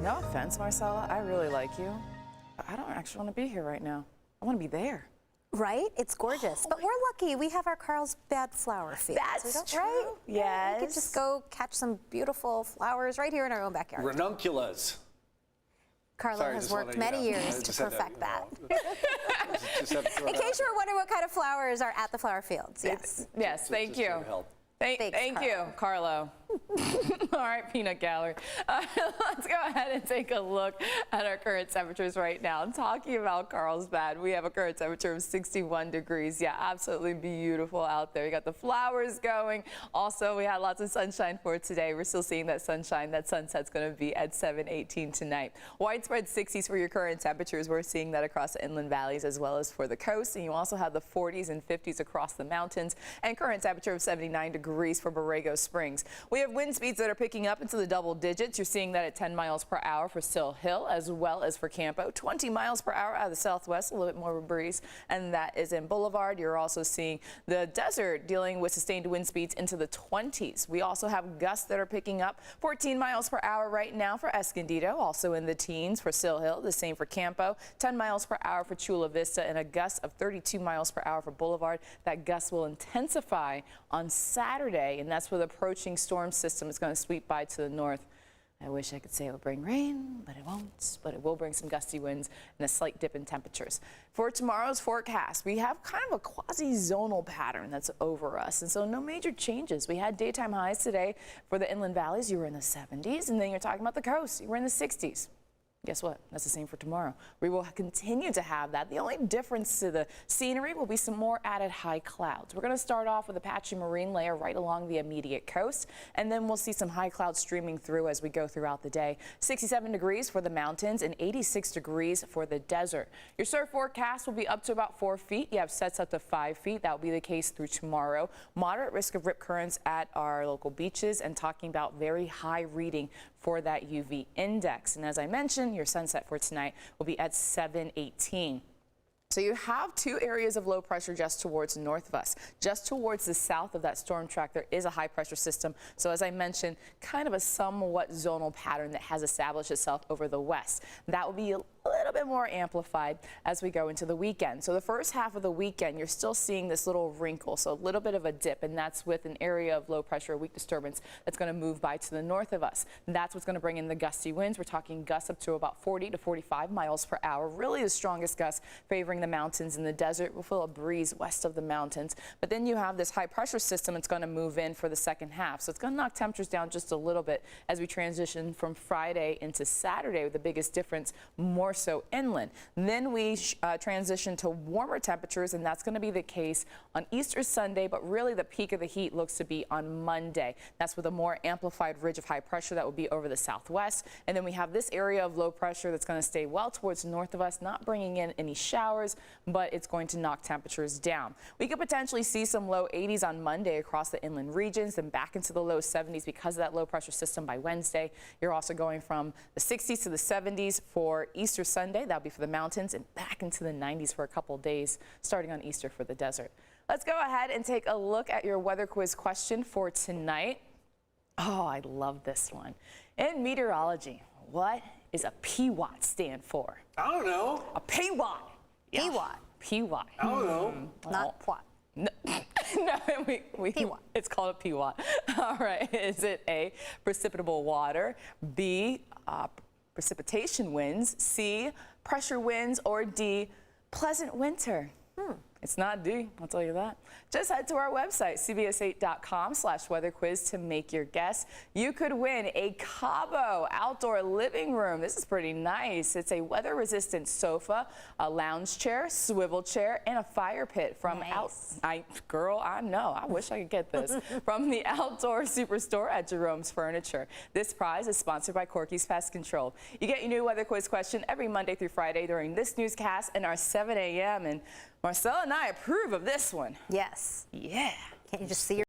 No offense, Marcella. I really like you. But I don't actually want to be here right now. I want to be there. Right? It's gorgeous. But we're lucky. We have our Carlsbad flower field. That's true. Right? Yes. We could just go catch some beautiful flowers right here in our own backyard. Ranunculus. Carlo has worked many years to perfect that. In case you were wondering what kind of flowers are at the flower fields. Yes. Yes, thank you. Thank you, Carlo. All right, Peanut Gallery. Let's go ahead and take a look at our current temperatures right now. Talking about Carlsbad, we have a current temperature of 61 degrees. Yeah, absolutely beautiful out there. You got the flowers going. Also, we had lots of sunshine for today. We're still seeing that sunshine. That sunset's going to be at 7:18 tonight. Widespread 60s for your current temperatures. We're seeing that across the inland valleys as well as for the coast. And you also have the 40s and 50s across the mountains. And current temperature of 79 degrees for Borrego Springs. We have wind speeds that are picking up into the double digits. You're seeing that at 10 miles per hour for Sill Hill as well as for Campo. 20 miles per hour out of the southwest, a little bit more of a breeze, and that is in Boulevard. You're also seeing the desert dealing with sustained wind speeds into the 20s. We also have gusts that are picking up 14 miles per hour right now for Escondido, also in the teens for Sill Hill, the same for Campo, 10 miles per hour for Chula Vista, and a gust of 32 miles per hour for Boulevard. That gust will intensify on Saturday, and that's with approaching storm system is going to sweep by to the north. I wish I could say it will bring rain, but it won't. But it will bring some gusty winds and a slight dip in temperatures. For tomorrow's forecast, we have kind of a quasi-zonal pattern that's over us, and so no major changes. We had daytime highs today for the inland valleys. You were in the 70s, and then you're talking about the coast. You were in the 60s. Guess what? That's the same for tomorrow. We will continue to have that. The only difference to the scenery will be some more added high clouds. We're going to start off with a patchy marine layer right along the immediate coast, and then we'll see some high clouds streaming through as we go throughout the day. 67 degrees for the mountains and 86 degrees for the desert. Your surf forecast will be up to about 4 feet. You have sets up to 5 feet. That will be the case through tomorrow. Moderate risk of rip currents at our local beaches, and talking about very high reading for that UV index. And as I mentioned, your sunset for tonight will be at 7:18. So you have two areas of low pressure just towards north of us. Just towards the south of that storm track, there is a high pressure system. So as I mentioned, kind of a somewhat zonal pattern that has established itself over the west. That will be a little bit more amplified as we go into the weekend. So the first half of the weekend, you're still seeing this little wrinkle, so a little bit of a dip, and that's with an area of low pressure, weak disturbance that's going to move by to the north of us. And that's what's going to bring in the gusty winds. We're talking gusts up to about 40 to 45 miles per hour. Really the strongest gusts favoring the mountains and the desert. We'll feel a breeze west of the mountains. But then you have this high pressure system that's going to move in for the second half. So it's going to knock temperatures down just a little bit as we transition from Friday into Saturday, with the biggest difference more so inland. Then we transition to warmer temperatures, and that's going to be the case on Easter Sunday, but really the peak of the heat looks to be on Monday. That's with a more amplified ridge of high pressure that will be over the southwest. And then we have this area of low pressure that's going to stay well towards north of us, not bringing in any showers, but it's going to knock temperatures down. We could potentially see some low 80s on Monday across the inland regions, and back into the low 70s because of that low pressure system by Wednesday. You're also going from the 60s to the 70s for Easter Sunday. That'll be for the mountains, and back into the 90s for a couple days starting on Easter for the desert. Let's go ahead and take a look at your weather quiz question for tonight. Oh, I love this one. In meteorology, what is a PWatt stand for? I don't know. A PWatt. Yeah. PWatt. PWatt. I don't know. Not Watt. No, PWatt. It's called a PWatt. All right. Is it A, precipitable water, B, precipitation winds, C, pressure winds, or D, pleasant winter? It's not D, I'll tell you that. Just head to our website, cbs8.com/weatherquiz to make your guess. You could win a Cabo outdoor living room. This is pretty nice. It's a weather-resistant sofa, a lounge chair, swivel chair, and a fire pit from Girl, I know. I wish I could get this. From the Outdoor Superstore at Jerome's Furniture. This prize is sponsored by Corky's Pest Control. You get your new weather quiz question every Monday through Friday during this newscast and our 7 a.m. And Marcella and I approve of this one. Yes. Yeah. Can't you just see